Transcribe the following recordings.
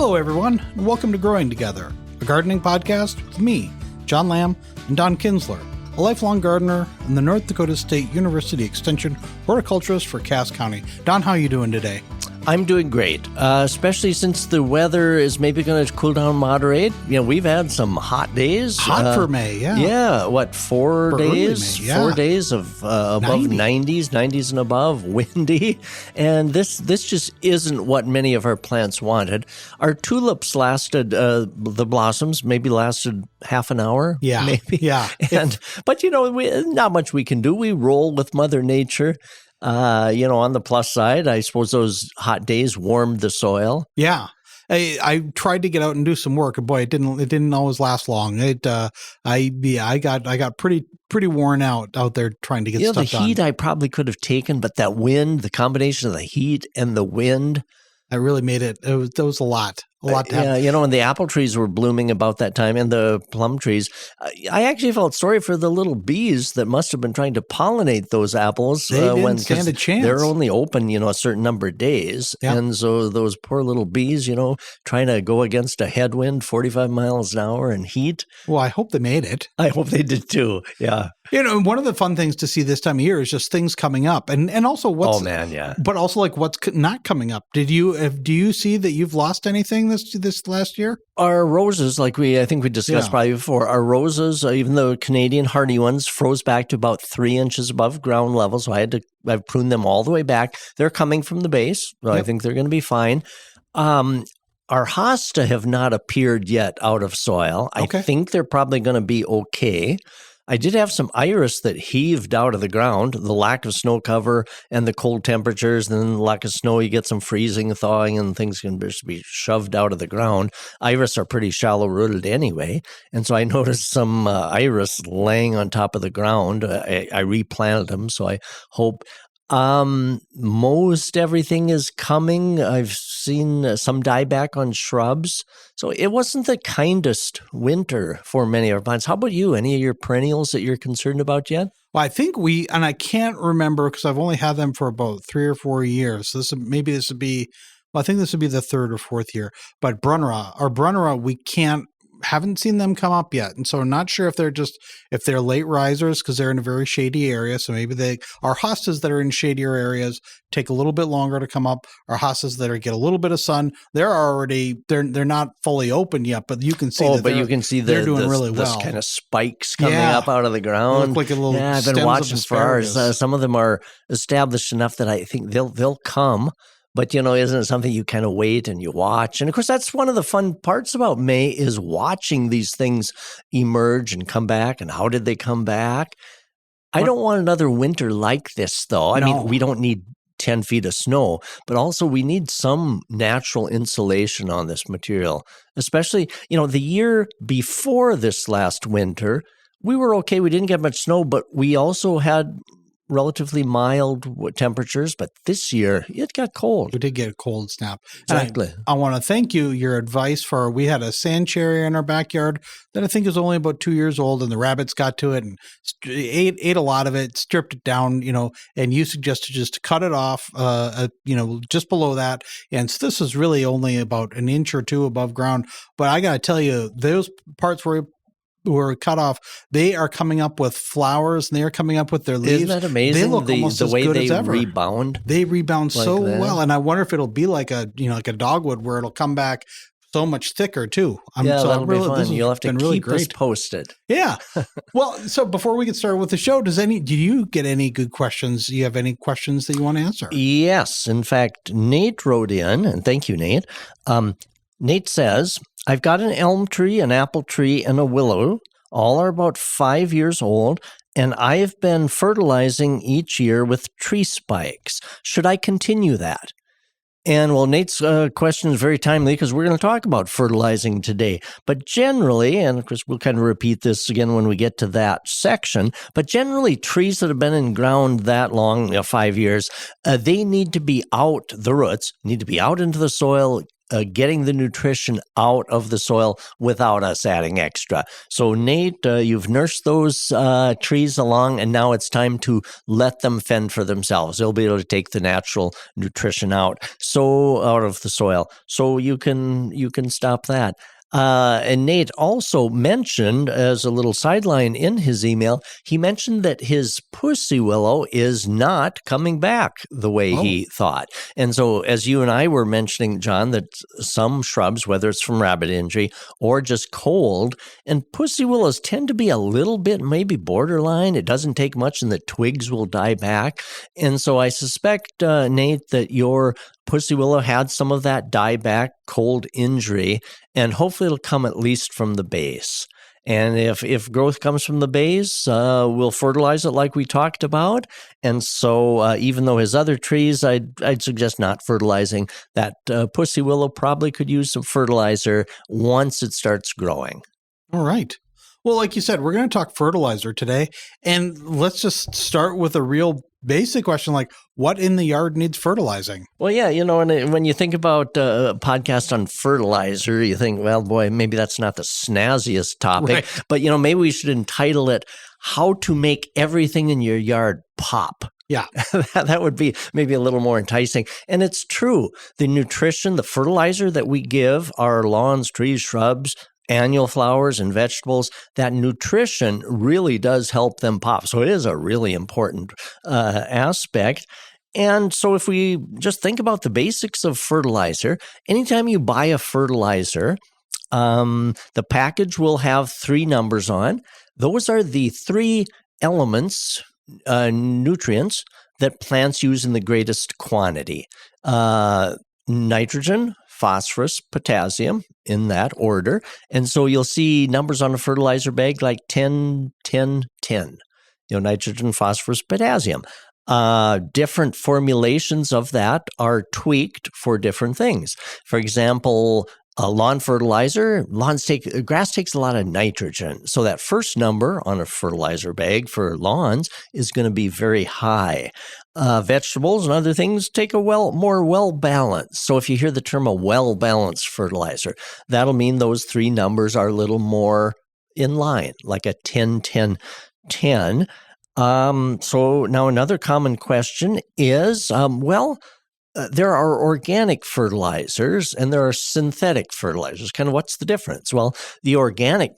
Hello, everyone, and welcome to Growing Together, a gardening podcast with me, John Lamb, and Don Kinsler, a lifelong gardener and the North Dakota State University Extension horticulturist for Cass County. Don, how are you doing today? I'm doing great, especially since the weather is maybe going to cool down, moderate. You know, we've had some hot days. Hot for May, yeah. Yeah, what, 4 For days? May, yeah. 4 days of above 90s and above, windy. And this just isn't what many of our plants wanted. Our tulips lasted, the blossoms maybe lasted half an hour. Yeah, maybe. yeah. But, you know, not much we can do. We roll with Mother Nature. On the plus side, I suppose those hot days warmed the soil. Yeah. I tried to get out and do some work, and boy, it didn't always last long. I got pretty worn out there trying to get stuff done. The heat I probably could have taken, but that wind, the combination of the heat and the wind, that really made it. It was a lot. A lot to have. Yeah, and the apple trees were blooming about that time and the plum trees. I actually felt sorry for the little bees that must have been trying to pollinate those apples. They didn't stand a chance. They're only open, a certain number of days. Yep. And so those poor little bees, trying to go against a headwind, 45 miles an hour and heat. Well, I hope they made it. I hope they did too, yeah. One of the fun things to see this time of year is just things coming up, and also what's. Oh man, yeah. But also like what's not coming up. Do you see that you've lost anything this last year? Our roses, I think we discussed probably before, our roses, even the Canadian hardy ones, froze back to about 3 inches above ground level. So I've pruned them all the way back. They're coming from the base. So yep. I think they're going to be fine. Our hosta have not appeared yet out of soil. Okay. I think they're probably going to be okay. I did have some iris that heaved out of the ground, the lack of snow cover and the cold temperatures, and then the lack of snow, you get some freezing, thawing, and things can just be shoved out of the ground. Iris are pretty shallow rooted anyway, and so I noticed some iris laying on top of the ground. I replanted them, so I hope most everything is coming. I've seen some dieback on shrubs. So it wasn't the kindest winter for many of our plants. How about you? Any of your perennials that you're concerned about yet? Well, I think and I can't remember because I've only had them for about 3 or 4 years. So this would be the third or fourth year. But Brunnera, we haven't seen them come up yet. And so I'm not sure if they're late risers because they're in a very shady area. So maybe our hostas that are in shadier areas take a little bit longer to come up. Our hostas that get a little bit of sun, they're not fully open yet, but you can see they're doing really well. Kind of spikes coming up out of the ground. They look like a little I've been watching for ours. Some of them are established enough that I think they'll come. But, isn't it something you kind of wait and you watch? And, of course, that's one of the fun parts about May is watching these things emerge and come back. And how did they come back? I don't want another winter like this, though. I mean, we don't need 10 feet of snow, but also we need some natural insulation on this material. Especially, the year before this last winter, we were okay. We didn't get much snow, but we also had relatively mild temperatures, but this year it got cold. We did get a cold snap. Exactly. I want to thank you. Your advice we had a sand cherry in our backyard that I think is only about 2 years old, and the rabbits got to it and ate a lot of it, stripped it down, and you suggested just to cut it off, just below that. And so this is really only about an inch or two above ground. But I got to tell you, those parts were cut off, they are coming up with flowers and they are coming up with their leaves. Isn't that amazing? They look almost the as way good they as ever. rebound. They rebound like so that. well, and I wonder if it'll be like a dogwood where it'll come back so much thicker too. That'll be fun. You'll have to keep us posted. Yeah. Well, so before we get started with the show, did you get any good questions? Do you have any questions that you want to answer? Yes. In fact, Nate wrote in, and thank you, Nate. Nate says, I've got an elm tree, an apple tree, and a willow. All are about 5 years old, and I have been fertilizing each year with tree spikes. Should I continue that? And well, Nate's question is very timely because we're going to talk about fertilizing today. But generally, and of course we'll kind of repeat this again when we get to that section, but generally trees that have been in ground that long, 5 years, they need to be out, the roots need to be out into the soil, getting the nutrition out of the soil without us adding extra. So Nate, you've nursed those trees along, and now it's time to let them fend for themselves. They'll be able to take the natural nutrition out of the soil. So you can stop that. And Nate also mentioned, as a little sideline in his email, he mentioned that his pussy willow is not coming back the way he thought. And so, as you and I were mentioning, John, that some shrubs, whether it's from rabbit injury or just cold, and pussy willows tend to be a little bit maybe borderline. It doesn't take much and the twigs will die back. And so I suspect, Nate, that your pussy willow had some of that dieback cold injury, and hopefully it'll come at least from the base. And if growth comes from the base, we'll fertilize it like we talked about. And so even though his other trees, I'd suggest not fertilizing. That pussy willow probably could use some fertilizer once it starts growing. All right. Well, like you said, we're going to talk fertilizer today. And let's just start with a real basic question, like what in the yard needs fertilizing? Well, yeah, and when you think about a podcast on fertilizer, you think, well, boy, maybe that's not the snazziest topic. Right. But, maybe we should entitle it, How to Make Everything in Your Yard Pop. Yeah. That would be maybe a little more enticing. And it's true. The nutrition, the fertilizer that we give our lawns, trees, shrubs, annual flowers and vegetables, that nutrition really does help them pop. So it is a really important aspect. And so if we just think about the basics of fertilizer, anytime you buy a fertilizer, the package will have 3 numbers on. Those are the 3 elements, nutrients, that plants use in the greatest quantity. Nitrogen, phosphorus, potassium, in that order. And so you'll see numbers on a fertilizer bag like 10, 10, 10. Nitrogen, phosphorus, potassium. Different formulations of that are tweaked for different things. For example, a lawn fertilizer, grass takes a lot of nitrogen. So that first number on a fertilizer bag for lawns is going to be very high. Vegetables and other things take a more well-balanced. So if you hear the term a well-balanced fertilizer, that'll mean those 3 numbers are a little more in line, like a 10, 10, 10. So now another common question is, there are organic fertilizers and there are synthetic fertilizers. Kind of what's the difference? Well, the organic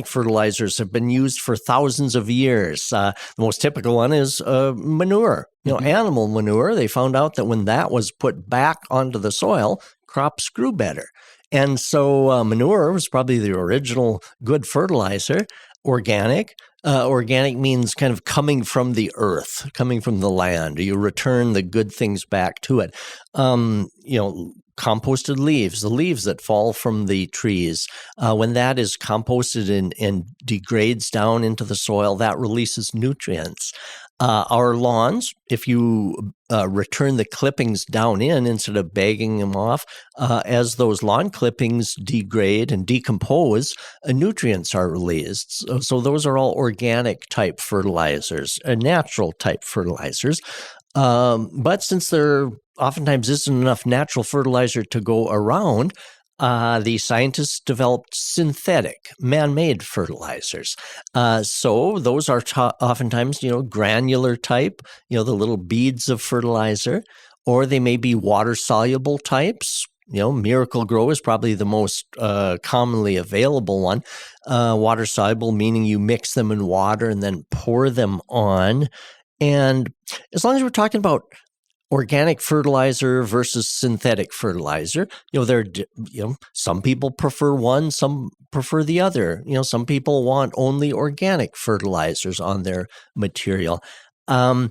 fertilizers have been used for thousands of years. The most typical one is manure. Animal manure. They found out that when that was put back onto the soil, crops grew better. And so manure was probably the original good fertilizer. Organic means kind of coming from the earth, coming from the land. You return the good things back to it. Composted leaves, the leaves that fall from the trees, when that is composted and degrades down into the soil, that releases nutrients. Our lawns, if you return the clippings down instead of bagging them off, as those lawn clippings degrade and decompose, nutrients are released. So those are all organic type fertilizers, natural type fertilizers. But since there oftentimes isn't enough natural fertilizer to go around, the scientists developed synthetic, man-made fertilizers. So those are oftentimes, granular type, the little beads of fertilizer, or they may be water-soluble types. Miracle Grow is probably the most commonly available one. Water-soluble, meaning you mix them in water and then pour them on. And as long as we're talking about organic fertilizer versus synthetic fertilizer, some people prefer one, some prefer the other. Some people want only organic fertilizers on their material. A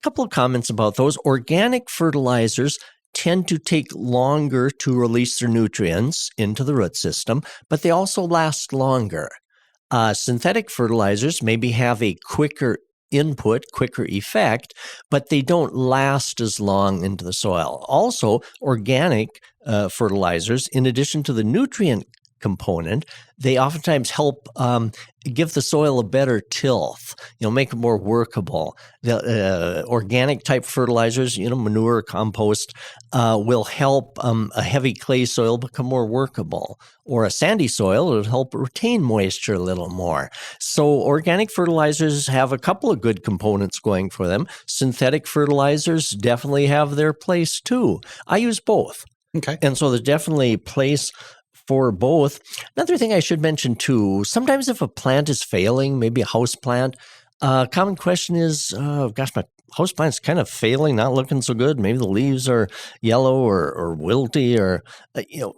couple of comments about those. Organic fertilizers tend to take longer to release their nutrients into the root system, but they also last longer. Synthetic fertilizers maybe have a quicker input, quicker effect, but they don't last as long into the soil. Also, organic fertilizers, in addition to the nutrient component. They oftentimes help give the soil a better tilth, make it more workable. The organic type fertilizers, manure, compost, will help a heavy clay soil become more workable. Or a sandy soil, it'll help retain moisture a little more. So organic fertilizers have a couple of good components going for them. Synthetic fertilizers definitely have their place too. I use both. Okay. And so there's definitely place for both. Another thing I should mention too, sometimes if a plant is failing, maybe a house plant, common question is, gosh, my house plant's kind of failing, not looking so good. Maybe the leaves are yellow or wilty, or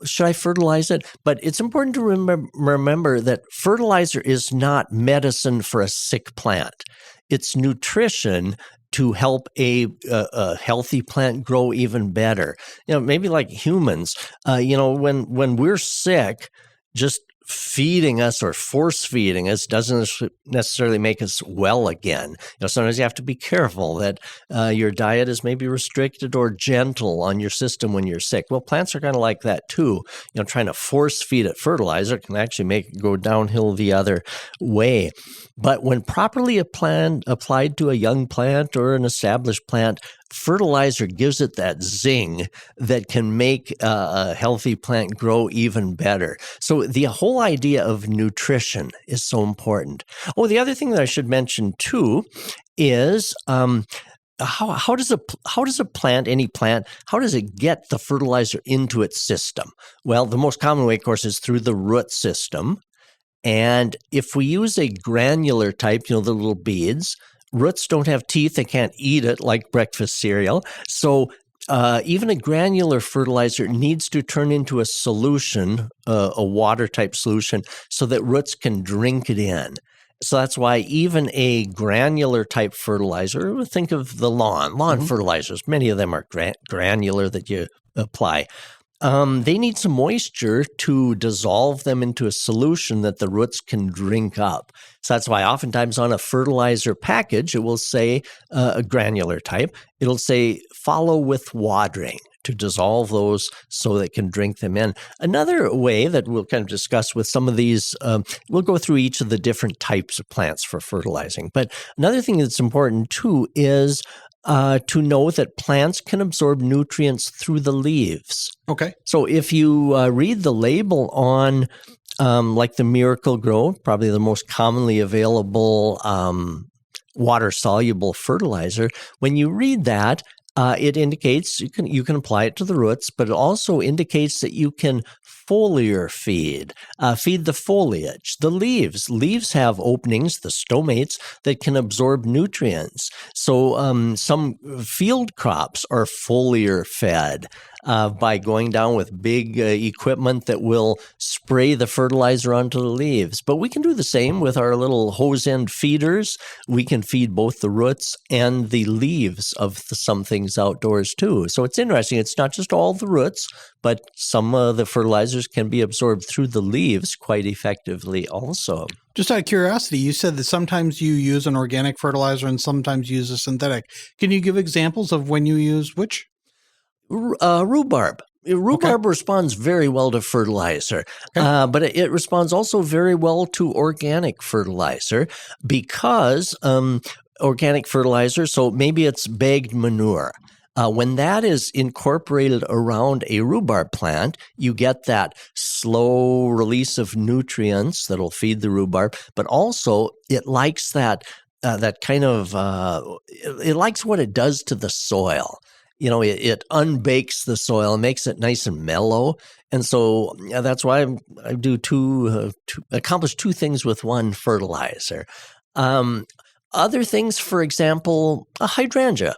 should I fertilize it? But it's important to remember that fertilizer is not medicine for a sick plant. It's nutrition to help a healthy plant grow even better. Maybe like humans, when we're sick, just feeding us or force feeding us doesn't necessarily make us well again. Sometimes you have to be careful that your diet is maybe restricted or gentle on your system when you're sick. Well, plants are kind of like that too. Trying to force feed it fertilizer can actually make it go downhill the other way. But when properly applied to a young plant or an established plant, fertilizer gives it that zing that can make a healthy plant grow even better. So the whole idea of nutrition is so important. Oh, the other thing that I should mention too is how does a plant, any plant, how does it get the fertilizer into its system? Well, the most common way, of course, is through the root system. And if we use a granular type, the little beads, roots don't have teeth. They can't eat it like breakfast cereal. So even a granular fertilizer needs to turn into a solution, a water-type solution, so that roots can drink it in. So that's why even a granular-type fertilizer, think of the lawn fertilizers, many of them are granular that you apply. They need some moisture to dissolve them into a solution that the roots can drink up. So that's why oftentimes on a fertilizer package, it will say a granular type. It'll say follow with watering to dissolve those so they can drink them in. Another way that we'll kind of discuss with some of these, we'll go through each of the different types of plants for fertilizing. But another thing that's important too is to know that plants can absorb nutrients through the leaves. Okay. So if you read the label on like the Miracle Grow, probably the most commonly available water-soluble fertilizer, when you read that, it indicates you can apply it to the roots, but it also indicates that you can foliar feed the foliage, the leaves. Leaves have openings, the stomates, that can absorb nutrients. So some field crops are foliar fed by going down with big equipment that will spray the fertilizer onto the leaves. But we can do the same with our little hose end feeders. We can feed both the roots and the leaves of some things outdoors too. So it's interesting. It's not just all the roots, but some of the fertilizers can be absorbed through the leaves quite effectively also. Just out of curiosity, you said that sometimes you use an organic fertilizer and sometimes use a synthetic. Can you give examples of when you use which? Rhubarb. Rhubarb responds very well to fertilizer, but it responds also very well to organic fertilizer because organic fertilizer, so maybe it's bagged manure. When that is incorporated around a rhubarb plant, you get that slow release of nutrients that'll feed the rhubarb, but also it likes that kind of, it likes what it does to the soil. It unbakes the soil, makes it nice and mellow. And so that's why I do accomplish two things with one fertilizer. Other things, for example, a hydrangea.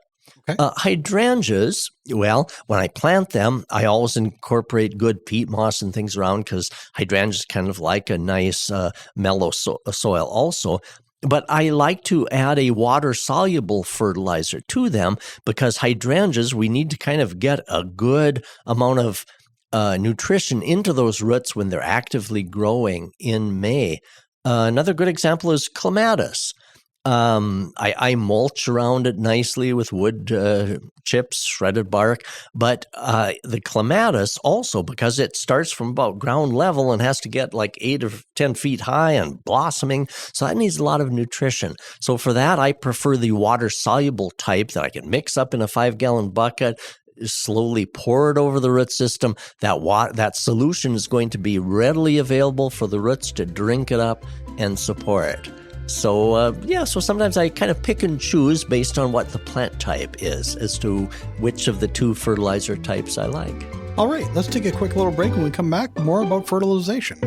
Okay. Hydrangeas, well, when I plant them, I always incorporate good peat moss and things around because hydrangeas kind of like a nice mellow soil also. But I like to add a water-soluble fertilizer to them because hydrangeas, we need to kind of get a good amount of nutrition into those roots when they're actively growing in May. Another good example is clematis. I mulch around it nicely with wood chips, shredded bark. But the clematis also, because it starts from about ground level and has to get like 8 or 10 feet high and blossoming, so that needs a lot of nutrition. So for that, I prefer the water-soluble type that I can mix up in a 5-gallon bucket, slowly pour it over the root system. That solution is going to be readily available for the roots to drink it up and support. So, so sometimes I kind of pick and choose based on what the plant type is as to which of the 2 fertilizer types I like. All right, let's take a quick little break. When we come back, more about fertilization.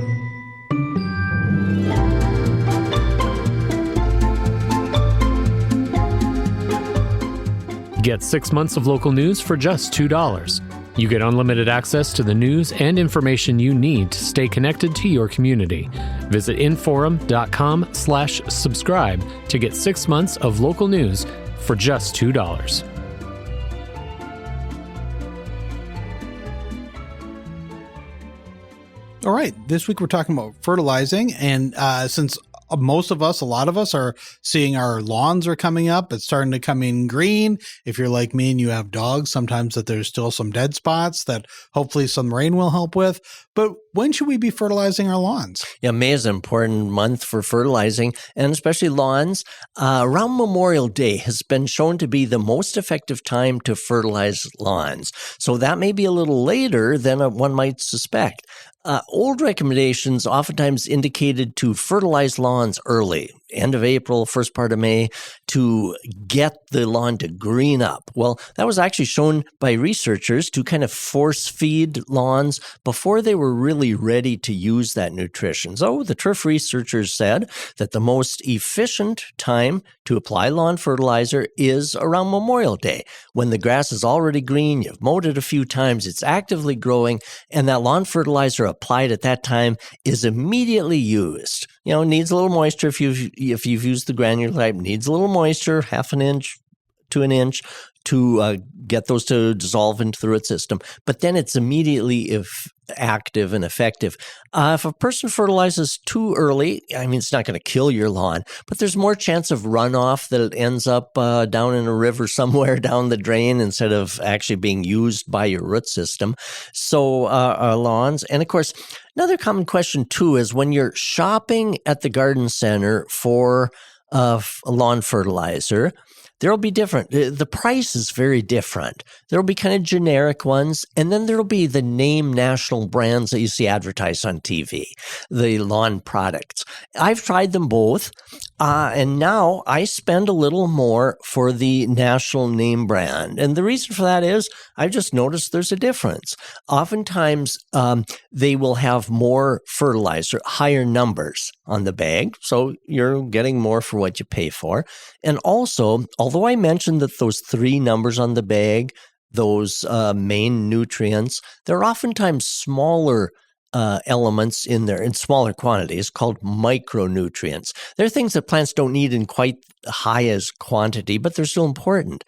Get 6 months of local news for just $2. You get unlimited access to the news and information you need to stay connected to your community. Visit inforum.com/subscribe to get 6 months of local news for just $2. All right, this week we're talking about fertilizing, and since most of us, a lot of us are seeing our lawns are coming up. It's starting to come in green. If you're like me and you have dogs, sometimes that there's still some dead spots that hopefully some rain will help with. But when should we be fertilizing our lawns? Yeah, May is an important month for fertilizing, and especially lawns. Around Memorial Day has been shown to be the most effective time to fertilize lawns. So that may be a little later than one might suspect. Old recommendations oftentimes indicated to fertilize lawns early, end of April, first part of May, to get the lawn to green up. Well, that was actually shown by researchers to kind of force feed lawns before they were really ready to use that nutrition. So the turf researchers said that the most efficient time to apply lawn fertilizer is around Memorial Day, when the grass is already green, you've mowed it a few times, it's actively growing, and that lawn fertilizer applied at that time is immediately used. You know, needs a little moisture if you've used the granular type, needs a little moisture, half an inch to an inch, to get those to dissolve into the root system. But then it's immediately active and effective. If a person fertilizes too early, I mean, it's not going to kill your lawn, but there's more chance of runoff that it ends up down in a river somewhere down the drain instead of actually being used by your root system. So lawns, and of course, another common question too is when you're shopping at the garden center for a lawn fertilizer, there'll be different. The price is very different. There'll be kind of generic ones, and then there'll be the name national brands that you see advertised on TV, the lawn products. I've tried them both, and now I spend a little more for the national name brand. And the reason for that is I've just noticed there's a difference. Oftentimes, they will have more fertilizer, higher numbers on the bag, so you're getting more for what you pay for. And also, although I mentioned that those 3 numbers on the bag, those main nutrients, they're oftentimes smaller elements in there in smaller quantities called micronutrients. They're things that plants don't need in quite high as quantity, but they're still important.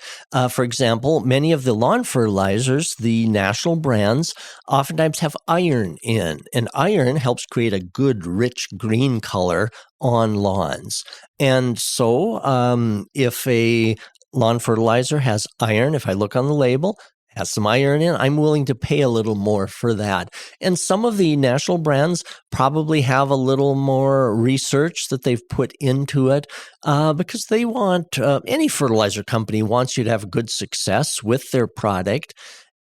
For example, many of the lawn fertilizers, the national brands, oftentimes have iron in, and iron helps create a good, rich green color on lawns. And so if a lawn fertilizer has iron, if I look on the label, has some iron in, I'm willing to pay a little more for that. And some of the national brands probably have a little more research that they've put into it because they want, any fertilizer company wants you to have good success with their product.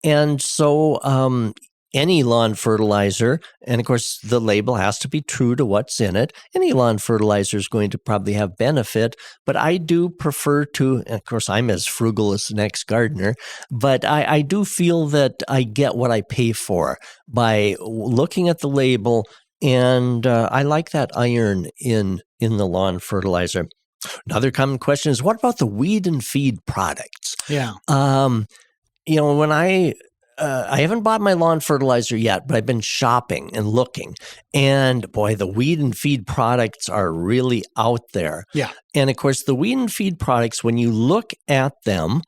And so any lawn fertilizer, and of course the label has to be true to what's in it, any lawn fertilizer is going to probably have benefit, but I do prefer to, and of course I'm as frugal as the next gardener, but I do feel that I get what I pay for by looking at the label, and I like that iron in the lawn fertilizer. Another common question is, what about the weed and feed products? Yeah. When I haven't bought my lawn fertilizer yet, but I've been shopping and looking. And boy, the weed and feed products are really out there. Yeah. And of course, the weed and feed products, when you look at them,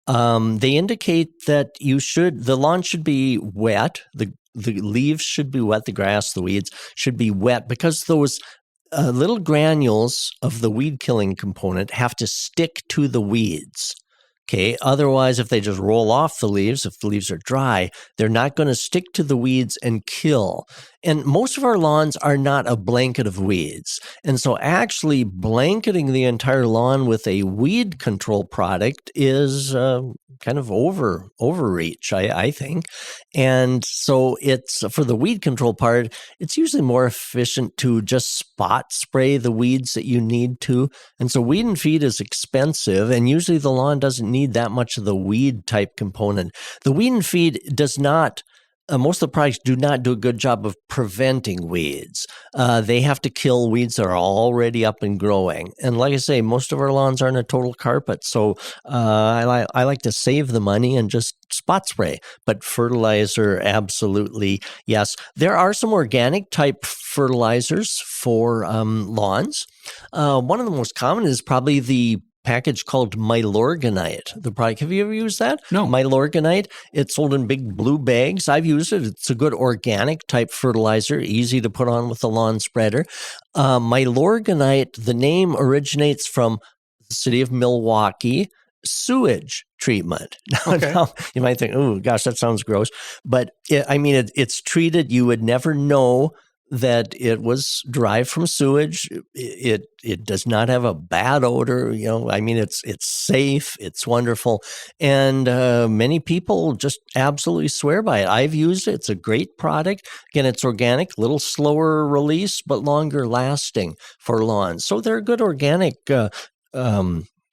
they indicate that the lawn should be wet, the leaves should be wet, the grass, the weeds should be wet, because those little granules of the weed killing component have to stick to the weeds. Okay. Otherwise, if they just roll off the leaves, if the leaves are dry, they're not going to stick to the weeds and kill. And most of our lawns are not a blanket of weeds. And so actually blanketing the entire lawn with a weed control product is kind of overreach, I think. And so it's for the weed control part, it's usually more efficient to just spot spray the weeds that you need to. And so weed and feed is expensive, and usually the lawn doesn't need that much of the weed type component. The weed and feed does not most of the products do not do a good job of preventing weeds. They have to kill weeds that are already up and growing. And like I say, most of our lawns aren't a total carpet, so I like to save the money and just spot spray. But fertilizer, absolutely, yes. There are some organic type fertilizers for lawns. One of the most common is probably the package called Milorganite. The product, have you ever used that? No. Milorganite. It's sold in big blue bags. I've used it. It's a good organic type fertilizer, easy to put on with a lawn spreader. Milorganite, the name originates from the city of Milwaukee sewage treatment. Okay. Now, you might think, oh gosh, that sounds gross. But it's treated, you would never know that it was derived from sewage. It does not have a bad odor. It's safe. It's wonderful. And many people just absolutely swear by it. I've used it. It's a great product. Again, it's organic, little slower release, but longer lasting for lawns. So they're good organic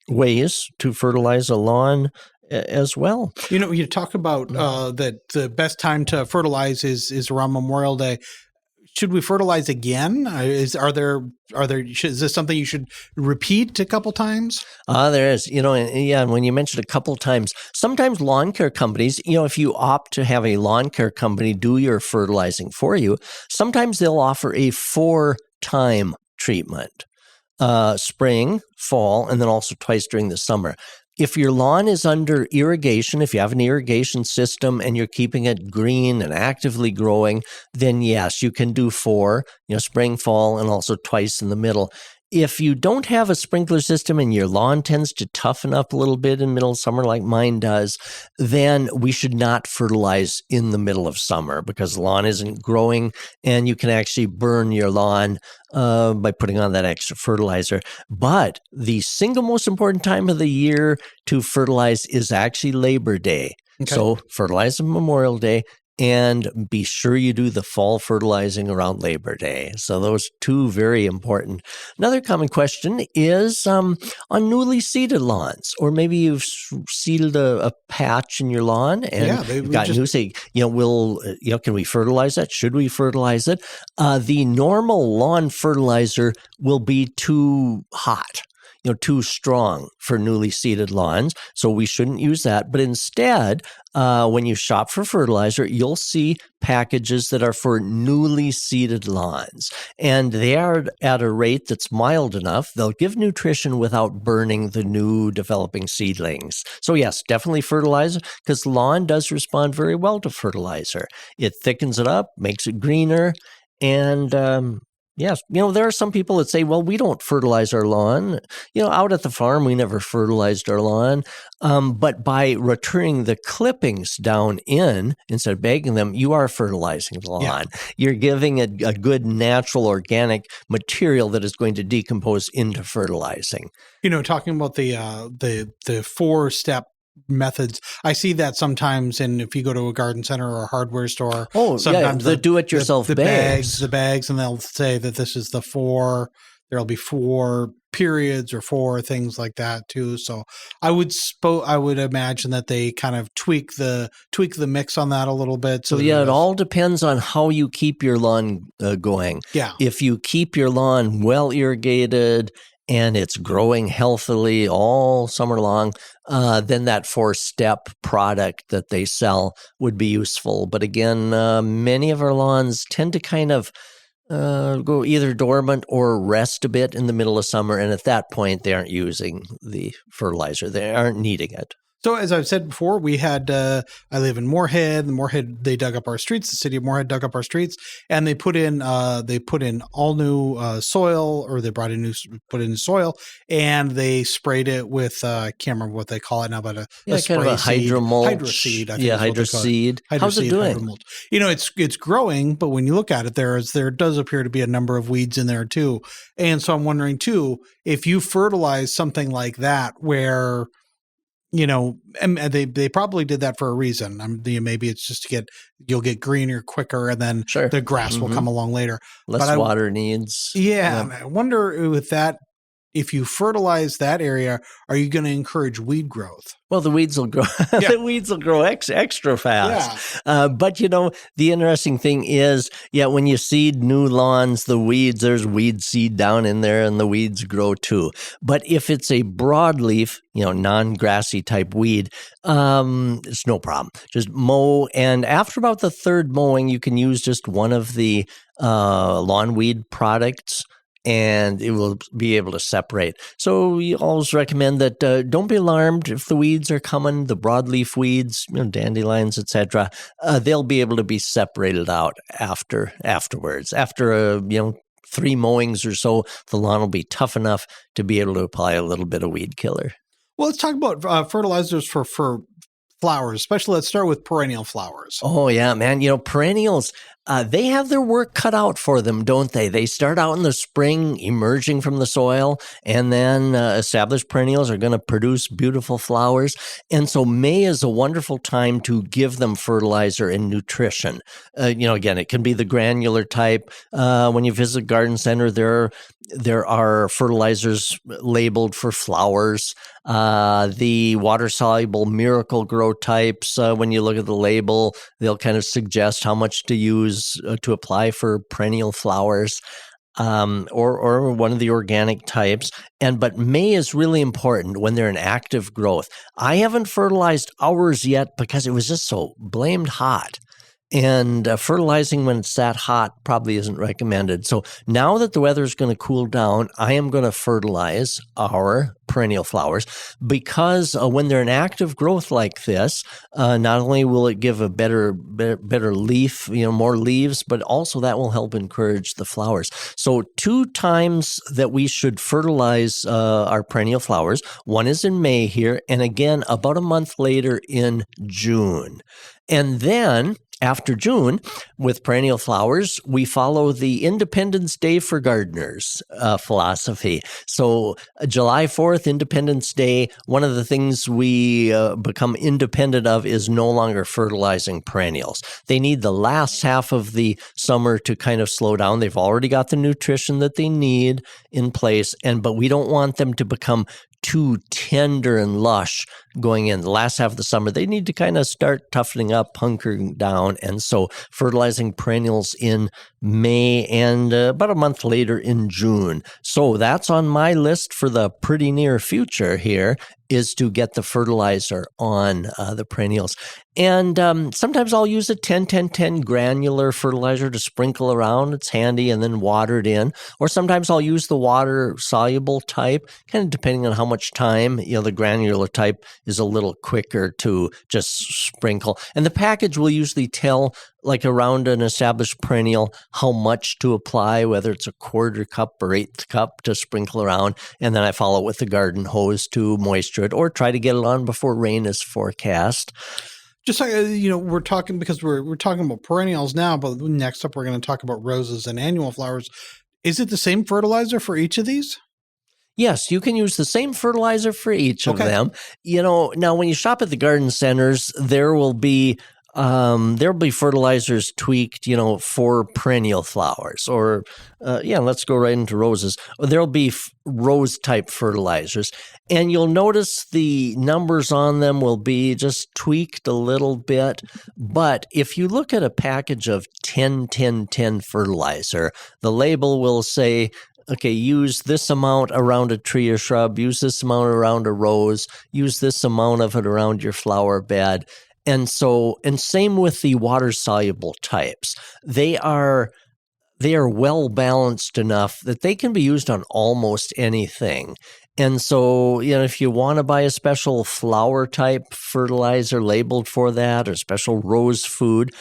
ways to fertilize a lawn as well. You talk about that the best time to fertilize is around Memorial Day. Should we fertilize again? Is this something you should repeat a couple times? There is, and when you mentioned a couple times, sometimes lawn care companies, if you opt to have a lawn care company do your fertilizing for you, sometimes they'll offer a 4-time treatment, spring, fall, and then also twice during the summer. If your lawn is under irrigation, if you have an irrigation system and you're keeping it green and actively growing, then yes, you can do 4, spring, fall, and also twice in the middle. If you don't have a sprinkler system and your lawn tends to toughen up a little bit in middle of summer like mine does, then we should not fertilize in the middle of summer because the lawn isn't growing and you can actually burn your lawn by putting on that extra fertilizer. But the single most important time of the year to fertilize is actually Labor Day. Okay. So fertilize on Memorial Day. And be sure you do the fall fertilizing around Labor Day. So those 2 very important. Another common question is on newly seeded lawns, or maybe you've seeded a patch in your lawn and you've got new seed. Can we fertilize that? Should we fertilize it? The normal lawn fertilizer will be too hot. Too strong for newly seeded lawns, so we shouldn't use that. But instead, when you shop for fertilizer, you'll see packages that are for newly seeded lawns, and they are at a rate that's mild enough. They'll give nutrition without burning the new developing seedlings. So yes, definitely fertilizer, because lawn does respond very well to fertilizer. It thickens it up, makes it greener, and yes, there are some people that say, well, we don't fertilize our lawn. Out at the farm, we never fertilized our lawn. But by returning the clippings down in, instead of bagging them, you are fertilizing the lawn. Yeah. You're giving it a good natural organic material that is going to decompose into fertilizing. Talking about the 4-step methods. I see that sometimes if you go to a garden center or a hardware store. Oh, sometimes the do-it-yourself bags. The bags, and they'll say that this is the 4. There'll be 4 periods or 4 things like that too. So I would imagine that they kind of tweak the mix on that a little bit. So it all depends on how you keep your lawn going. Yeah. If you keep your lawn well irrigated and it's growing healthily all summer long, then that 4-step product that they sell would be useful. But again, many of our lawns tend to kind of go either dormant or rest a bit in the middle of summer. And at that point, they aren't using the fertilizer. They aren't needing it. So as I've said before, we had I live in Moorhead. And Moorhead, they dug up our streets. The city of Moorhead dug up our streets, and they put in all new soil, or they put in soil, and they sprayed it with I can't remember what they call it now, but a kind of a hydromulch. Hydroseed. I think hydroseed. How's it doing? Hydromulch. You know, it's growing, but when you look at it, there does appear to be a number of weeds in there too. And so I'm wondering too, if you fertilize something like that, where, you know, and they probably did that for a reason. Maybe it's just you'll get greener quicker, and then the grass will come along later. Less water needs. Yeah. I wonder with that, if you fertilize that area, are you going to encourage weed growth? Well, the weeds will grow. The weeds will grow extra fast. Yeah. But you know, the interesting thing is, when you seed new lawns, there's weed seed down in there, and the weeds grow too. But if it's a broadleaf, non-grassy type weed, it's no problem. Just mow, and after about the third mowing, you can use just one of the lawn weed products, and it will be able to separate. So we always recommend that don't be alarmed if the weeds are coming, the broadleaf weeds, dandelions, etc. They'll be able to be separated out afterwards. After 3 mowings or so, the lawn will be tough enough to be able to apply a little bit of weed killer. Well, let's talk about fertilizers for flowers, especially let's start with perennial flowers. Oh, yeah, man. Perennials, they have their work cut out for them, don't they? They start out in the spring, emerging from the soil, and then established perennials are going to produce beautiful flowers. And so May is a wonderful time to give them fertilizer and nutrition. Again, it can be the granular type. When you visit garden center, there are fertilizers labeled for flowers. The water-soluble Miracle Grow types, when you look at the label, they'll kind of suggest how much to use to apply for perennial flowers, or one of the organic types. But May is really important when they're in active growth. I haven't fertilized ours yet because it was just so blamed hot. And fertilizing when it's that hot probably isn't recommended. So now that the weather is going to cool down, I am going to fertilize our perennial flowers, because when they're in active growth like this, not only will it give a better leaf, more leaves, but also that will help encourage the flowers. So 2 times that we should fertilize our perennial flowers. One is in May here, and again about a month later in June. And then after June, with perennial flowers, we follow the Independence Day for Gardeners philosophy. So July 4th, Independence Day, one of the things we become independent of is no longer fertilizing perennials. They need the last half of the summer to kind of slow down. They've already got the nutrition that they need in place, but we don't want them to become too tender and lush going in the last half of the summer. They need to kind of start toughening up, hunkering down. And so fertilizing perennials in May and about a month later in June. So that's on my list for the pretty near future here, is to get the fertilizer on the perennials. And sometimes I'll use a 10-10-10 granular fertilizer to sprinkle around. It's handy, and then water it in. Or sometimes I'll use the water-soluble type, kind of depending on how much time. The granular type is a little quicker to just sprinkle. And the package will usually tell, like around an established perennial, how much to apply, whether it's a 1/4 cup or 1/8 cup to sprinkle around. And then I follow it with the garden hose to moisture it, or try to get it on before rain is forecast. Just we're talking, because we're talking about perennials now, but next up we're going to talk about roses and annual flowers. Is it the same fertilizer for each of these? Yes, you can use the same fertilizer for each of them. Now when you shop at the garden centers, there'll be fertilizers tweaked, for perennial flowers, or let's go right into roses. There'll be rose type fertilizers, and you'll notice the numbers on them will be just tweaked a little bit. But if you look at a package of 10-10-10 fertilizer, the label will say, okay, use this amount around a tree or shrub, use this amount around a rose, use this amount of it around your flower bed. And same with the water-soluble types. They are well balanced enough that they can be used on almost anything. And so, if you want to buy a special flower type fertilizer labeled for that or special rose food,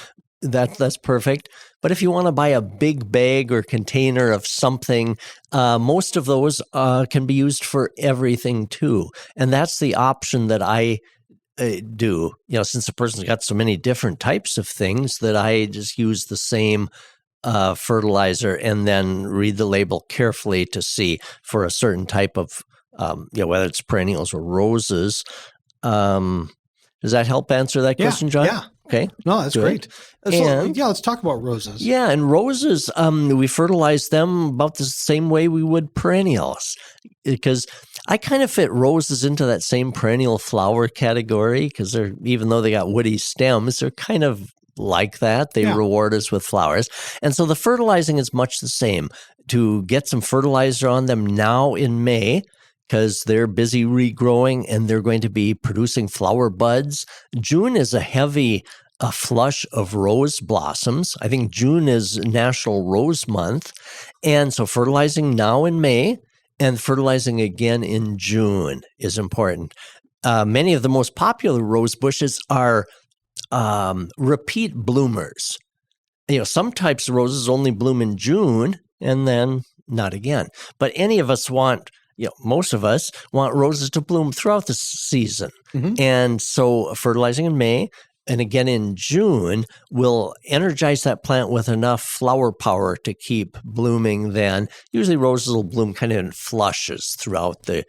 that's perfect. But if you want to buy a big bag or container of something, most of those can be used for everything too. And that's the option that I do. Since a person's got so many different types of things, that I just use the same fertilizer and then read the label carefully to see for a certain type of, whether it's perennials or roses. Does that help answer that question, John? Yeah. Okay. No, that's great. So, let's talk about roses. Yeah, and roses, we fertilize them about the same way we would perennials, because I kind of fit roses into that same perennial flower category, because even though they got woody stems, they're kind of like that. They reward us with flowers. And so the fertilizing is much the same. To get some fertilizer on them now in May, because they're busy regrowing and they're going to be producing flower buds. June is a heavy flush of rose blossoms. I think June is National Rose Month. And so fertilizing now in May and fertilizing again in June is important. Many of the most popular rose bushes are repeat bloomers. Some types of roses only bloom in June and then not again. But any of us most of us want roses to bloom throughout the season. Mm-hmm. And so fertilizing in May and again in June will energize that plant with enough flower power to keep blooming then. Usually roses will bloom kind of in flushes throughout the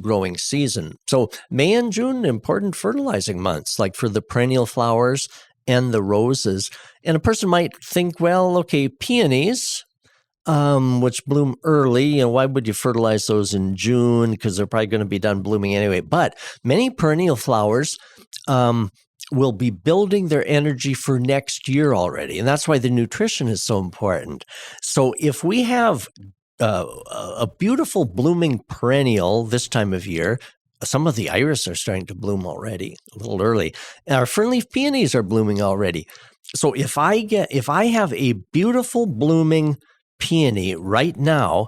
growing season. So May and June, important fertilizing months, like for the perennial flowers and the roses. And a person might think, well, okay, peonies, which bloom early, why would you fertilize those in June? Because they're probably going to be done blooming anyway. But many perennial flowers will be building their energy for next year already. And that's why the nutrition is so important. So if we have a beautiful blooming perennial this time of year, some of the iris are starting to bloom already, a little early. Our fernleaf peonies are blooming already. So if I have a beautiful blooming peony right now,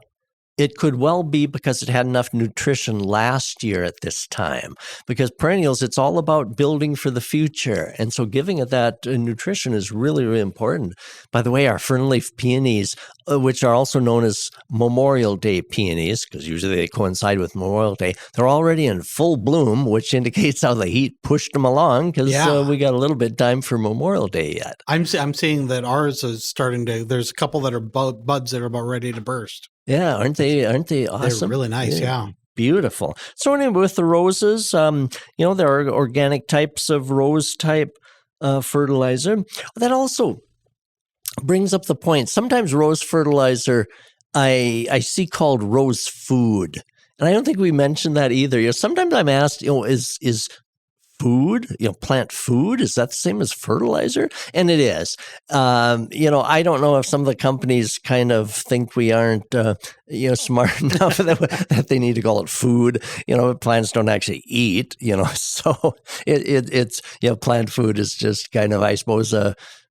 it could well be because it had enough nutrition last year at this time. Because perennials, it's all about building for the future. And so giving it that nutrition is really, really important. By the way, our fernleaf peonies, which are also known as Memorial Day peonies, because usually they coincide with Memorial Day, they're already in full bloom, which indicates how the heat pushed them along, because we got a little bit of time for Memorial Day yet. I'm seeing that ours is starting to, there's a couple that are buds that are about ready to burst. Yeah, aren't they awesome? They're really nice, yeah. Beautiful. So anyway, with the roses, there are organic types of rose type fertilizer. That also brings up the point. Sometimes rose fertilizer I see called rose food. And I don't think we mentioned that either. Sometimes I'm asked, is food, plant food, is that the same as fertilizer? And it is. I don't know if some of the companies kind of think we aren't, smart enough that they need to call it food. Plants don't actually eat, so it's plant food is just kind of, I suppose,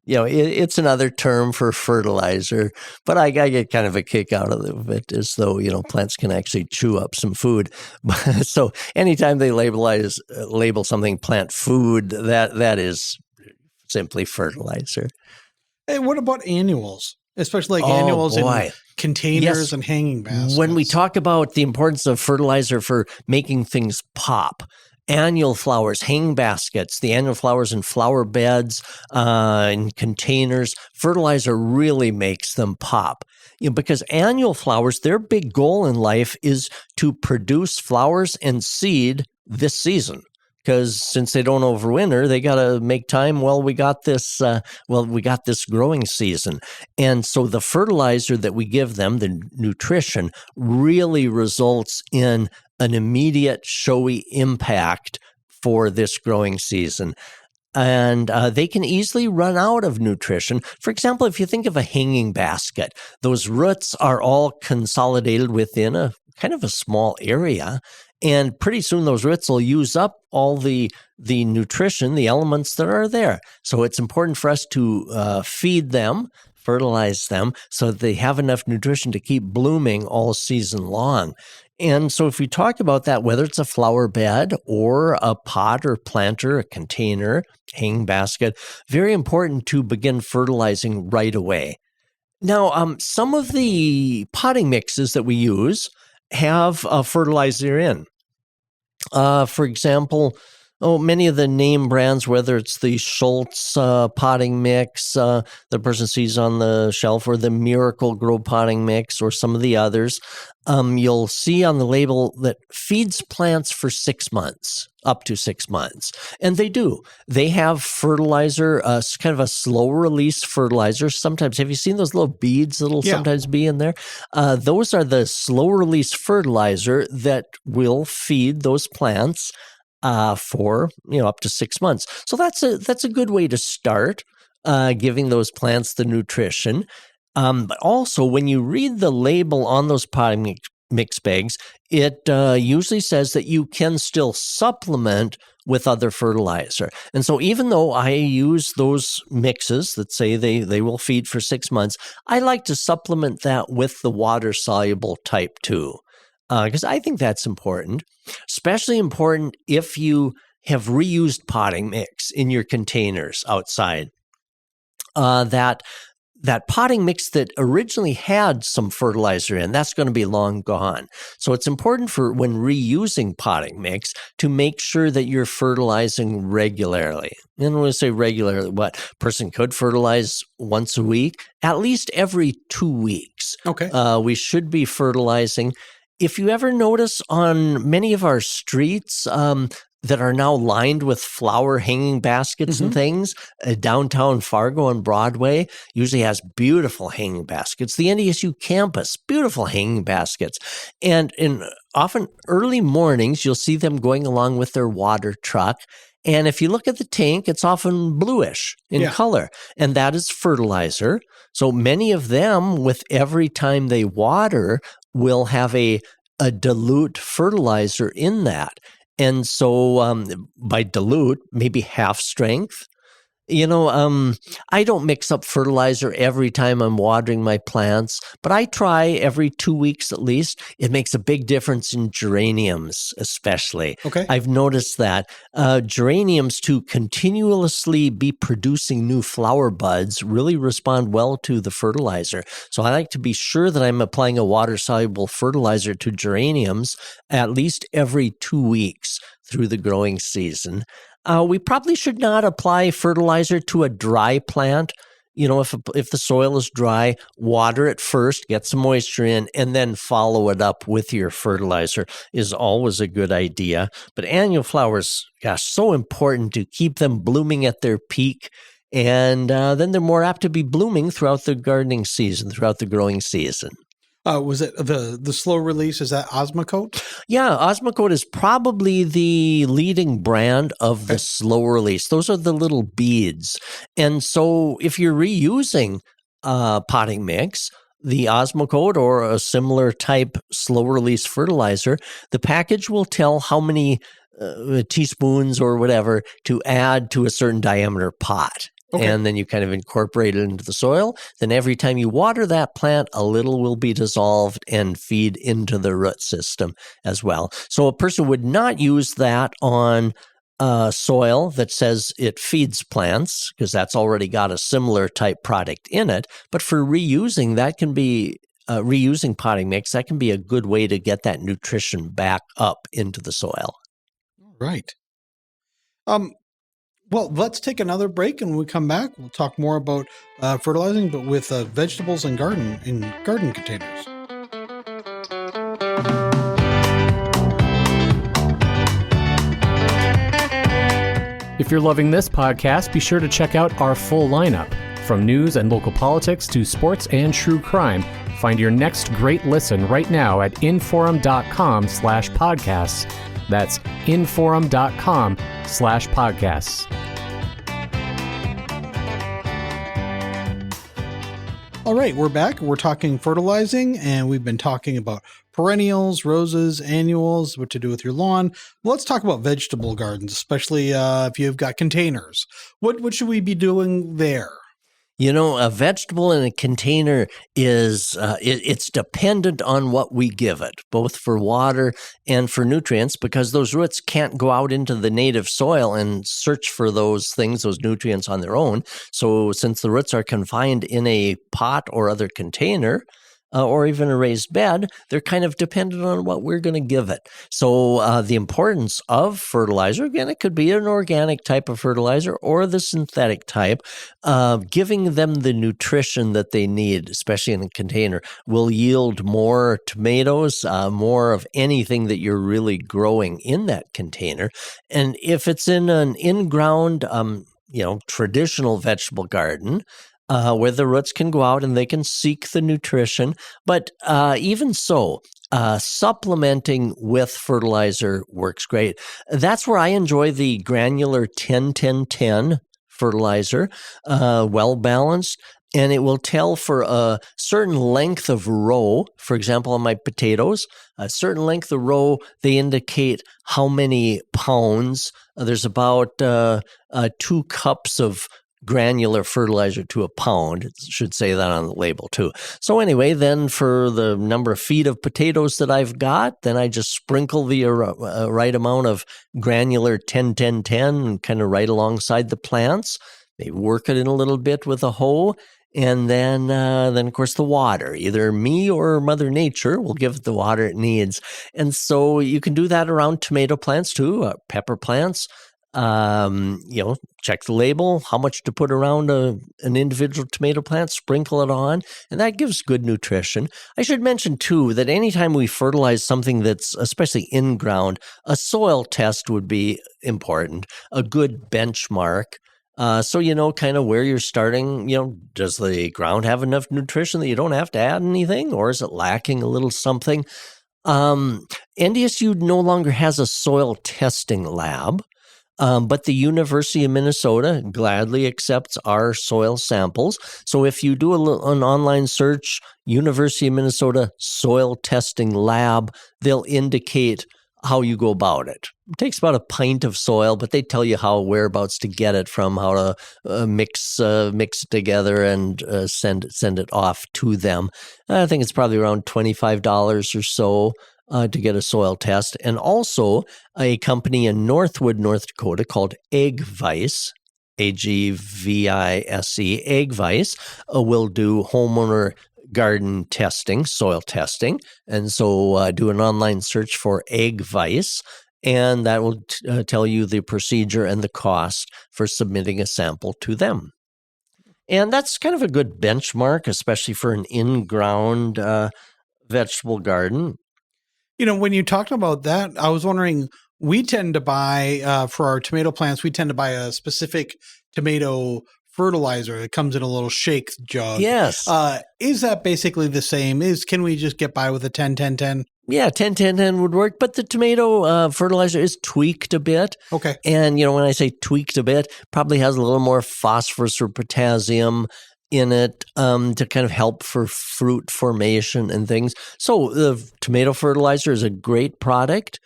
it's another term for fertilizer, but I get kind of a kick out of it, as though, plants can actually chew up some food. So anytime they label something plant food, that is simply fertilizer. Hey, what about annuals? Especially annuals in containers and hanging baskets. When we talk about the importance of fertilizer for making things pop, annual flowers, hanging baskets, the annual flowers in flower beds, in containers, fertilizer really makes them pop. Because annual flowers, their big goal in life is to produce flowers and seed this season. Because since they don't overwinter, they got to make time. We got this growing season. And so the fertilizer that we give them, the nutrition, really results in an immediate showy impact for this growing season. And they can easily run out of nutrition. For example, if you think of a hanging basket, those roots are all consolidated within a kind of a small area. And pretty soon those roots will use up all the nutrition, the elements that are there. So it's important for us to feed them, fertilize them, so that they have enough nutrition to keep blooming all season long. And so if we talk about that, whether it's a flower bed or a pot or planter, a container, hanging basket, very important to begin fertilizing right away. Now, some of the potting mixes that we use have a fertilizer in. For example, many of the name brands, whether it's the Schultz potting mix the person sees on the shelf, or the Miracle Grow potting mix, or some of the others, you'll see on the label that feeds plants for 6 months, up to 6 months. And they do. They have fertilizer, kind of a slow release fertilizer. Sometimes, have you seen those little beads that'll sometimes be in there? Those are the slow release fertilizer that will feed those plants for up to 6 months. So that's a good way to start giving those plants the nutrition. But also, when you read the label on those potting mix bags, it usually says that you can still supplement with other fertilizer. And so even though I use those mixes that say they will feed for 6 months, I like to supplement that with the water-soluble type too. Because I think that's important, especially important if you have reused potting mix in your containers outside. That potting mix that originally had some fertilizer in, that's going to be long gone. So it's important for when reusing potting mix to make sure that you're fertilizing regularly. And when we say regularly, what? Person could fertilize once a week, at least every 2 weeks. Okay. We should be fertilizing. If you ever notice on many of our streets that are now lined with flower hanging baskets and things, downtown Fargo on Broadway usually has beautiful hanging baskets. The NDSU campus, beautiful hanging baskets. And in often early mornings, you'll see them going along with their water truck. And if you look at the tank, it's often bluish in color, and that is fertilizer. So many of them, with every time they water, will have a dilute fertilizer in that. And so by dilute, maybe half strength. I don't mix up fertilizer every time I'm watering my plants, but I try every 2 weeks at least. It makes a big difference in geraniums, especially. Okay. I've noticed that geraniums, to continuously be producing new flower buds, really respond well to the fertilizer. So I like to be sure that I'm applying a water-soluble fertilizer to geraniums at least every 2 weeks through the growing season. We probably should not apply fertilizer to a dry plant. If the soil is dry, water it first, get some moisture in, and then follow it up with your fertilizer is always a good idea. But annual flowers, gosh, so important to keep them blooming at their peak. And then they're more apt to be blooming throughout the gardening season, throughout the growing season. Was it the slow release? Is that Osmocote? Yeah, Osmocote is probably the leading brand of the slow release. Those are the little beads. And so if you're reusing potting mix, the Osmocote or a similar type slow release fertilizer, the package will tell how many teaspoons or whatever to add to a certain diameter pot. Okay. And then you kind of incorporate it into the soil. Then every time you water that plant, a little will be dissolved and feed into the root system as well. So a person would not use that on soil that says it feeds plants, because that's already got a similar type product in it. But for reusing, that can be reusing potting mix. That can be a good way to get that nutrition back up into the soil. Right. Well, let's take another break, and when we come back, we'll talk more about fertilizing, but with vegetables and garden containers. If you're loving this podcast, be sure to check out our full lineup. From news and local politics to sports and true crime, find your next great listen right now at inforum.com/podcasts. That's inforum.com/podcasts. All right, we're back. We're talking fertilizing, and we've been talking about perennials, roses, annuals, what to do with your lawn. Well, let's talk about vegetable gardens, especially if you've got containers. What should we be doing there? A vegetable in a container is it's dependent on what we give it, both for water and for nutrients, because those roots can't go out into the native soil and search for those things, those nutrients on their own. So since the roots are confined in a pot or other container, or even a raised bed, they're kind of dependent on what we're going to give it. So the importance of fertilizer, again, it could be an organic type of fertilizer or the synthetic type, giving them the nutrition that they need, especially in a container, will yield more tomatoes, more of anything that you're really growing in that container. And if it's in an in-ground, traditional vegetable garden, where the roots can go out and they can seek the nutrition. But even so, supplementing with fertilizer works great. That's where I enjoy the granular 10-10-10 fertilizer, well-balanced. And it will tell for a certain length of row. For example, on my potatoes, a certain length of row, they indicate how many pounds. There's about 2 cups of granular fertilizer to a pound. It should say that on the label too. So anyway, then for the number of feet of potatoes that I've got, then I just sprinkle the right amount of granular 10-10-10 kind of right alongside the plants. Maybe work it in a little bit with a hoe. And then of course, the water. Either me or Mother Nature will give it the water it needs. And so you can do that around tomato plants too, pepper plants. Check the label, how much to put around an individual tomato plant, sprinkle it on, and that gives good nutrition. I should mention, too, that anytime we fertilize something that's especially in ground, a soil test would be important, a good benchmark. So you know kind of where you're starting. Does the ground have enough nutrition that you don't have to add anything, or is it lacking a little something? NDSU no longer has a soil testing lab. But the University of Minnesota gladly accepts our soil samples. So if you do an online search, University of Minnesota Soil Testing Lab, they'll indicate how you go about it. It takes about a pint of soil, but they tell you whereabouts to get it from, how to mix it together and send it off to them. I think it's probably around $25 or so. To get a soil test, and also a company in Northwood, North Dakota called Agvise, Agvise, Agvise, will do homeowner garden testing, soil testing, and so do an online search for Agvise, and that will tell you the procedure and the cost for submitting a sample to them. And that's kind of a good benchmark, especially for an in-ground vegetable garden. When you talked about that, I was wondering, we tend to buy, for our tomato plants, we tend to buy a specific tomato fertilizer that comes in a little shake jug. Yes. Is that basically the same? Can we just get by with a 10-10-10? Yeah, 10-10-10 would work, but the tomato fertilizer is tweaked a bit. Okay. And, when I say tweaked a bit, probably has a little more phosphorus or potassium in it to kind of help for fruit formation and things. So the tomato fertilizer is a great product,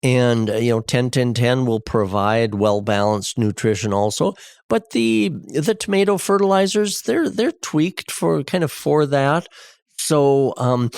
and 10-10-10 will provide well-balanced nutrition also. But the tomato fertilizers, they're tweaked for that. So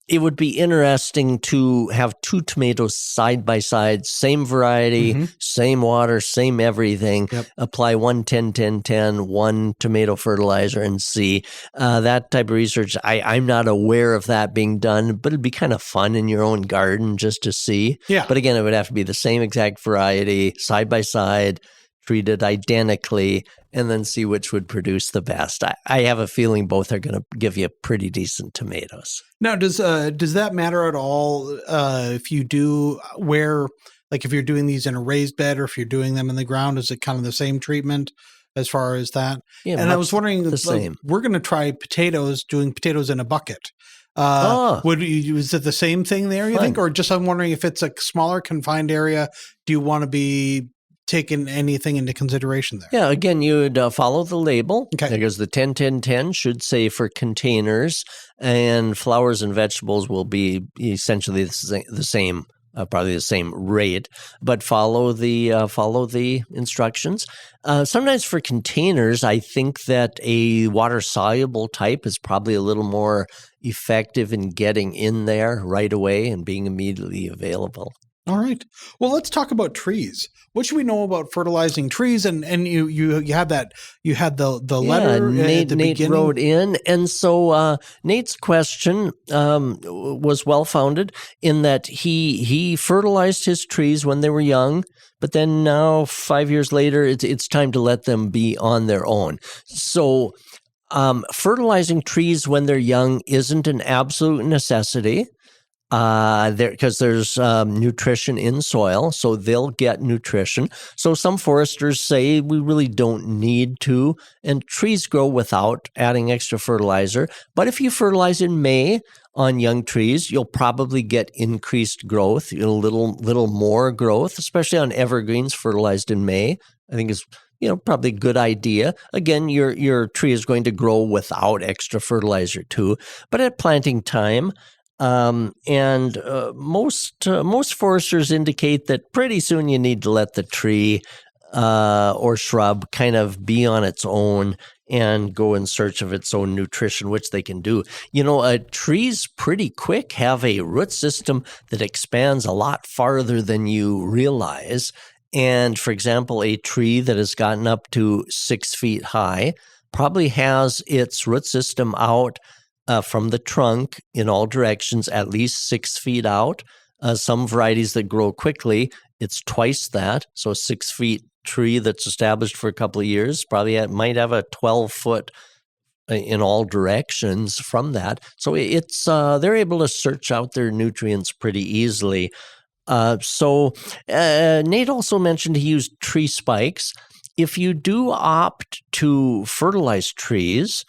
it would be interesting to have 2 tomatoes side by side, same variety, same water, same everything. Yep. Apply 1 10-10-10, 1 tomato fertilizer, and see. That type of research, I'm not aware of that being done, but it'd be kind of fun in your own garden just to see. Yeah. But again, it would have to be the same exact variety, side by side, treated identically, and then see which would produce the best. I have a feeling both are going to give you pretty decent tomatoes. Now, does that matter at all if you do if you're doing these in a raised bed or if you're doing them in the ground? Is it kind of the same treatment as far as that? Yeah, and I was wondering, the same. We're going to try doing potatoes in a bucket. Is it the same thing there, you think? Or just I'm wondering if it's a smaller confined area, do you want to be taken anything into consideration there? Yeah, again, you would follow the label. Okay. Because the 10-10-10 should say for containers, and flowers and vegetables will be essentially the same probably the same rate, but follow the instructions. Sometimes for containers, I think that a water-soluble type is probably a little more effective in getting in there right away and being immediately available. All right. Well, let's talk about trees. What should we know about fertilizing trees? And you had the letter Nate, at the Nate beginning. wrote in, and so Nate's question was well founded in that he fertilized his trees when they were young, but then now 5 years later, it's time to let them be on their own. So fertilizing trees when they're young isn't an absolute necessity. Because there's nutrition in soil, so they'll get nutrition. So some foresters say we really don't need to, and trees grow without adding extra fertilizer. But if you fertilize in May on young trees, you'll probably get increased growth, a little more growth, especially on evergreens fertilized in May. I think is probably a good idea. Again, your tree is going to grow without extra fertilizer too, but at planting time. Most foresters indicate that pretty soon you need to let the tree or shrub kind of be on its own and go in search of its own nutrition, which they can do. Trees pretty quick have a root system that expands a lot farther than you realize. And for example, a tree that has gotten up to 6 feet high probably has its root system out from the trunk in all directions, at least 6 feet out. Some varieties that grow quickly, it's twice that. So a 6 feet tree that's established for a couple of years probably might have a 12-foot in all directions from that. So it's they're able to search out their nutrients pretty easily. Nate also mentioned he used tree spikes. If you do opt to fertilize trees,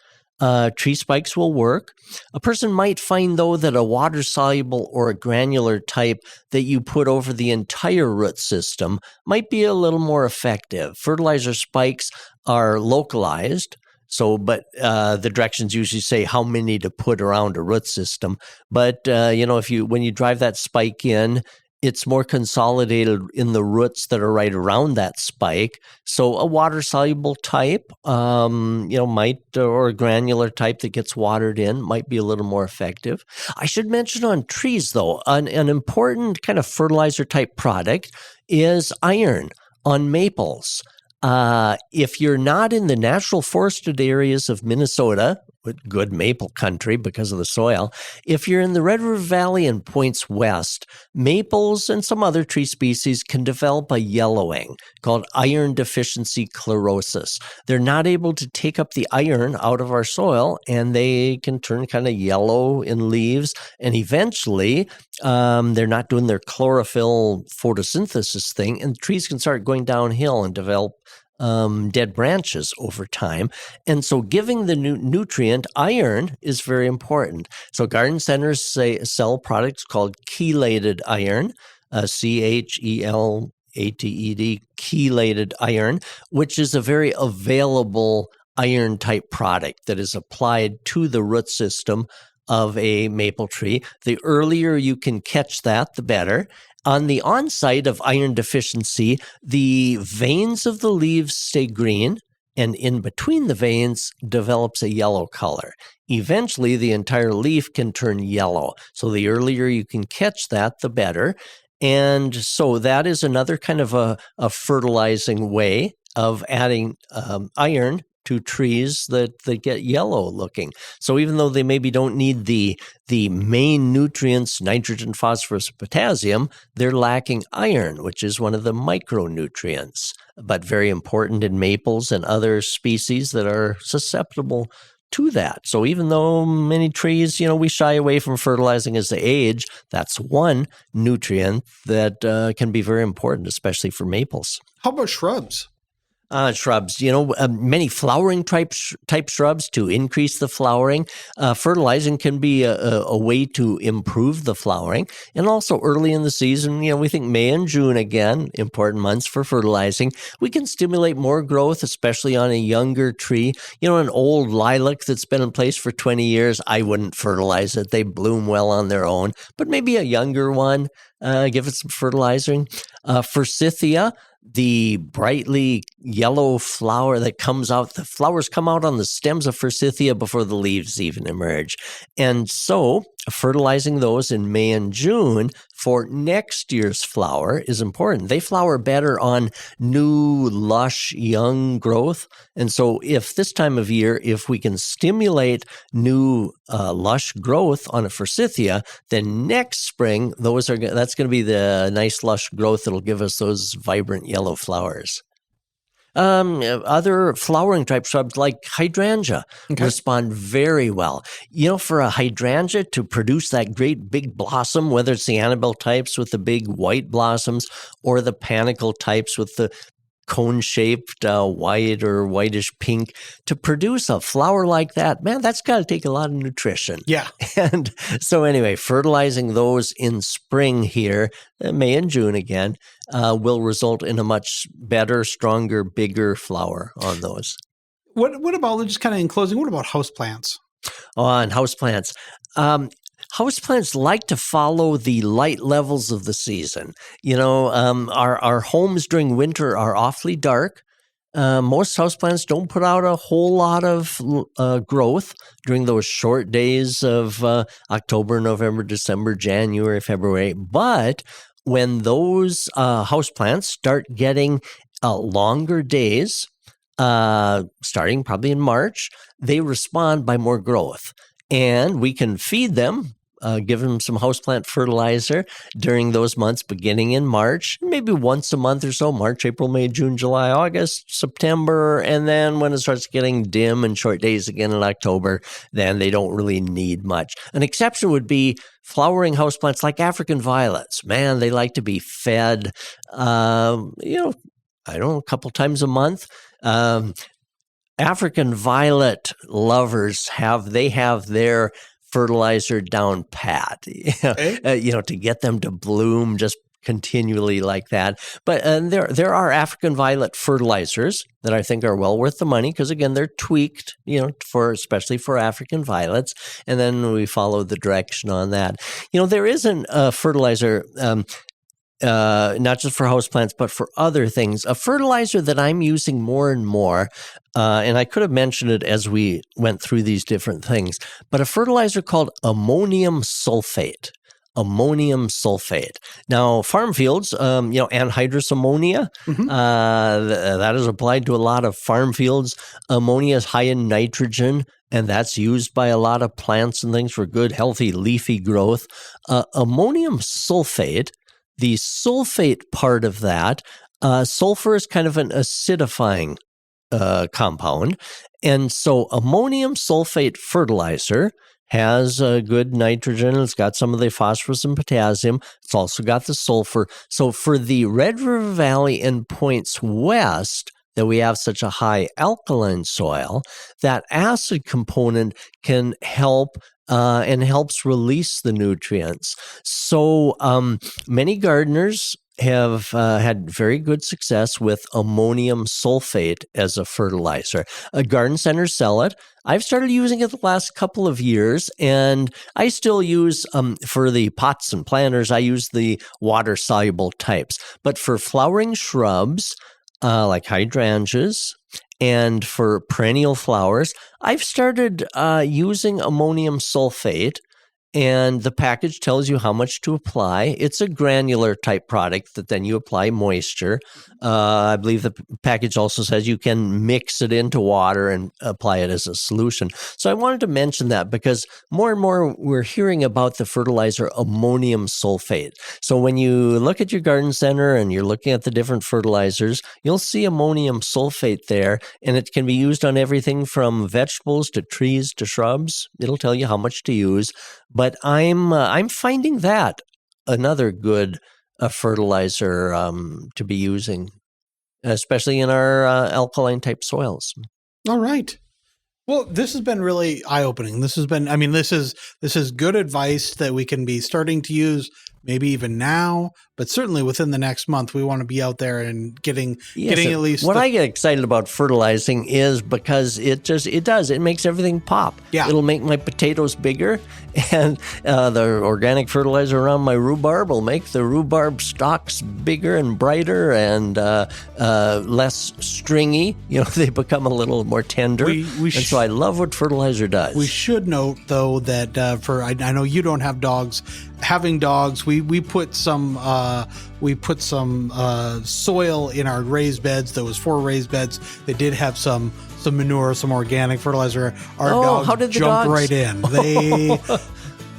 tree spikes will work. A person might find, though, that a water-soluble or a granular type that you put over the entire root system might be a little more effective. Fertilizer spikes are localized, but the directions usually say how many to put around a root system. But when you drive that spike in, it's more consolidated in the roots that are right around that spike. So a water-soluble type, might, or a granular type that gets watered in might be a little more effective. I should mention on trees, though, an important kind of fertilizer-type product is iron on maples. If you're not in the natural forested areas of Minnesota, good maple country because of the soil, if you're in the Red River Valley and points west, maples and some other tree species can develop a yellowing called iron deficiency chlorosis. They're not able to take up the iron out of our soil, and they can turn kind of yellow in leaves, and eventually they're not doing their chlorophyll photosynthesis thing, and trees can start going downhill and develop dead branches over time. And so giving the nutrient iron is very important. So garden centers sell products called chelated iron, CHELATED, chelated iron, which is a very available iron type product that is applied to the root system of a maple tree. The earlier you can catch that, the better. On the onset of iron deficiency, the veins of the leaves stay green, and in between the veins develops a yellow color. Eventually, the entire leaf can turn yellow. So the earlier you can catch that, the better. And so that is another kind of a fertilizing way of adding iron to trees that get yellow looking. So even though they maybe don't need the main nutrients, nitrogen, phosphorus, potassium, they're lacking iron, which is one of the micronutrients, but very important in maples and other species that are susceptible to that. So even though many trees, we shy away from fertilizing as they age, that's one nutrient that can be very important, especially for maples. How about shrubs? Shrubs, many flowering type shrubs to increase the flowering. Fertilizing can be a way to improve the flowering. And also early in the season, we think May and June, again, important months for fertilizing. We can stimulate more growth, especially on a younger tree. An old lilac that's been in place for 20 years, I wouldn't fertilize it. They bloom well on their own. But maybe a younger one, give it some fertilizing. Forsythia, the brightly yellow flower that comes out, the flowers come out on the stems of forsythia before the leaves even emerge. And so fertilizing those in May and June for next year's flower is important. They flower better on new, lush, young growth. And so if this time of year, if we can stimulate new, lush growth on a forsythia, then next spring, that's going to be the nice, lush growth that'll give us those vibrant yellow flowers. Other flowering type shrubs like hydrangea respond very well. For a hydrangea to produce that great big blossom, whether it's the Annabelle types with the big white blossoms or the panicle types with the cone-shaped white or whitish pink, to produce a flower like that, man, that's got to take a lot of nutrition. Yeah. And so anyway, fertilizing those in spring here, May and June again, will result in a much better, stronger, bigger flower on those. What about, just kind of in closing, what about houseplants? On houseplants. Houseplants like to follow the light levels of the season. Our homes during winter are awfully dark. Most houseplants don't put out a whole lot of growth during those short days of October, November, December, January, February. But when those houseplants start getting longer days, starting probably in March, they respond by more growth. And we can feed them, give them some houseplant fertilizer during those months beginning in March, maybe once a month or so, March, April, May, June, July, August, September. And then when it starts getting dim and short days again in October, then they don't really need much. An exception would be flowering houseplants like African violets. Man, they like to be fed, a couple times a month. African violet lovers have their fertilizer down pat, to get them to bloom just continually like that. But there are African violet fertilizers that I think are well worth the money because, again, they're tweaked, especially for African violets. And then we follow the direction on that. There isn't a fertilizer not just for houseplants, but for other things. A fertilizer that I'm using more and more, and I could have mentioned it as we went through these different things, but a fertilizer called ammonium sulfate. Ammonium sulfate. Now, farm fields, anhydrous ammonia, that is applied to a lot of farm fields. Ammonia is high in nitrogen, and that's used by a lot of plants and things for good, healthy, leafy growth. Ammonium sulfate, the sulfate part of that, sulfur is kind of an acidifying compound. And so ammonium sulfate fertilizer has good nitrogen. It's got some of the phosphorus and potassium. It's also got the sulfur. So for the Red River Valley and points west that we have such a high alkaline soil, that acid component can help and helps release the nutrients. So many gardeners have had very good success with ammonium sulfate as a fertilizer. Garden centers sell it. I've started using it the last couple of years, and I still use, for the pots and planters, I use the water-soluble types. But for flowering shrubs, like hydrangeas, and for perennial flowers, I've started using ammonium sulfate, and the package tells you how much to apply. It's a granular type product that then you apply moisture. I believe the package also says you can mix it into water and apply it as a solution. So I wanted to mention that because more and more we're hearing about the fertilizer ammonium sulfate. So when you look at your garden center and you're looking at the different fertilizers, you'll see ammonium sulfate there, and it can be used on everything from vegetables to trees to shrubs. It'll tell you how much to use. But I'm finding that another good fertilizer to be using. especially in our alkaline type soils. All right. Well, this has been really eye-opening. This is good advice that we can be starting to use maybe even now, but certainly within the next month, we want to be out there and getting at least. What I get excited about fertilizing is because it makes everything pop. Yeah. It'll make my potatoes bigger, and the organic fertilizer around my rhubarb will make the rhubarb stalks bigger and brighter and less stringy. They become a little more tender. So I love what fertilizer does. We should note, though, that I know you don't have dogs. Having dogs, we put some soil in our raised beds. There was 4 raised beds that did have some manure, some organic fertilizer. Our dogs jumped right in.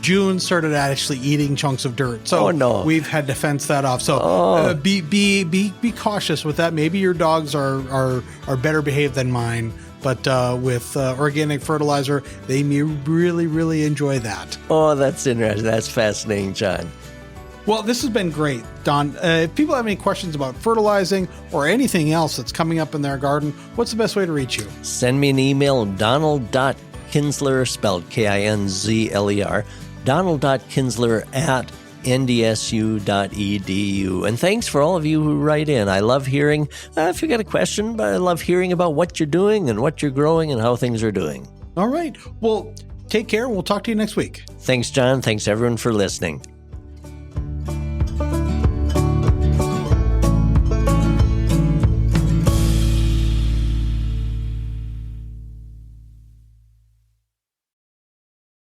June started actually eating chunks of dirt, so we've had to fence that off. So be cautious with that. Maybe your dogs are better behaved than mine. But with organic fertilizer, they may really, really enjoy that. Oh, that's interesting. That's fascinating, John. Well, this has been great, Don. If people have any questions about fertilizing or anything else that's coming up in their garden, what's the best way to reach you? Send me an email, donald.kinsler, spelled Kinzler, donald.kinsler@ndsu.edu. And thanks for all of you who write in. I love hearing, if you got a question, but I love hearing about what you're doing and what you're growing and how things are doing. All right. Well, take care. We'll talk to you next week. Thanks, John. Thanks, everyone, for listening.